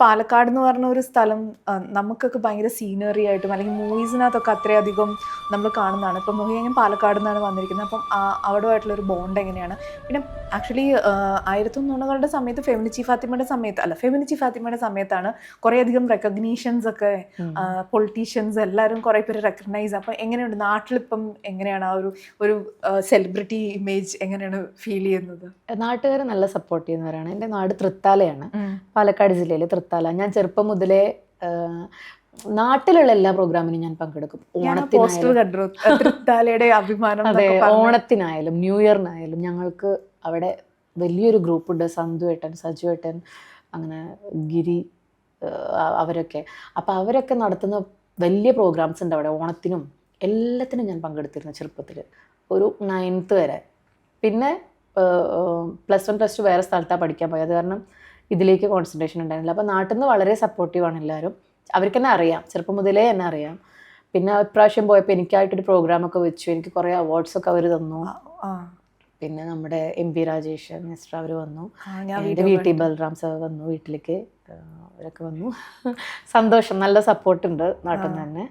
പാലക്കാട് എന്ന് പറഞ്ഞ ഒരു സ്ഥലം നമുക്കൊക്കെ ഭയങ്കര സീനറി ആയിട്ടും അല്ലെങ്കിൽ മൂവീസിനകത്തൊക്കെ അത്രയധികം നമ്മൾ കാണുന്നതാണ്. ഇപ്പം ഞാൻ പാലക്കാട് നിന്നാണ് വന്നിരിക്കുന്നത്. അപ്പം അവിടുമായിട്ടുള്ളൊരു ബോണ്ട് എങ്ങനെയാണ്? പിന്നെ ആക്ച്വലി 1990കളുടെ സമയത്ത് ഫെമിനിച്ചി ഫാത്തിമയുടെ സമയത്താണ് കുറേയധികം റെക്കഗ്നീഷൻസ് ഒക്കെ പൊളിറ്റീഷ്യൻസ് എല്ലാവരും കുറേ പേര് റെക്കഗ്നൈസ്. അപ്പം എങ്ങനെയുണ്ട് നാട്ടിലിപ്പം എങ്ങനെയാണ് ആ ഒരു സെലിബ്രിറ്റി ഇമേജ് എങ്ങനെയാണ് ഫീൽ ചെയ്യുന്നത്? നാട്ടുകാർ നല്ല സപ്പോർട്ട് ചെയ്യുന്നവരാണ്. എൻ്റെ നാട് തൃത്താലയാണ്, പാലക്കാട് ജില്ലയിലെ തൃത്താല. ഞാൻ ചെറുപ്പം മുതലേ നാട്ടിലുള്ള എല്ലാ പ്രോഗ്രാമിനും ഞാൻ പങ്കെടുക്കും. അതെ, ഓണത്തിനായാലും ന്യൂ ഇയറിനായാലും ഞങ്ങൾക്ക് അവിടെ വലിയൊരു ഗ്രൂപ്പുണ്ട്. സന്തുവേട്ടൻ, സജുവേട്ടൻ, അങ്ങനെ ഗിരി, അവരൊക്കെ. അപ്പം അവരൊക്കെ നടത്തുന്ന വലിയ പ്രോഗ്രാംസ് ഉണ്ട് അവിടെ. ഓണത്തിനും എല്ലാത്തിനും ഞാൻ പങ്കെടുത്തിരുന്നു ചെറുപ്പത്തിൽ, ഒരു 9th വരെ. പിന്നെ +1 +2 വേറെ സ്ഥലത്താണ് പഠിക്കാൻ പോയത്. കാരണം ഇതിലേക്ക് കോൺസെൻട്രേഷൻ ഉണ്ടായിരുന്നില്ല. അപ്പോൾ നാട്ടിൽ നിന്ന് വളരെ സപ്പോർട്ടീവാണ് എല്ലാവരും. അവർക്ക് തന്നെ അറിയാം, ചെറുപ്പം മുതലേ എന്നെ അറിയാം. പിന്നെ ഇപ്രാവശ്യം പോയപ്പോൾ എനിക്കായിട്ടൊരു പ്രോഗ്രാമൊക്കെ വെച്ചു. എനിക്ക് കുറേ അവാർഡ്സൊക്കെ അവർ തന്നു. പിന്നെ നമ്മുടെ MP രാജേഷ് മിസ്റ്റർ അവർ വന്നു, എൻ്റെ VT ബൽറാം സർ വന്നു വീട്ടിലേക്ക്, അവരൊക്കെ വന്നു. സന്തോഷം, നല്ല സപ്പോർട്ടുണ്ട് നാട്ടിൽ നിന്ന് തന്നെ.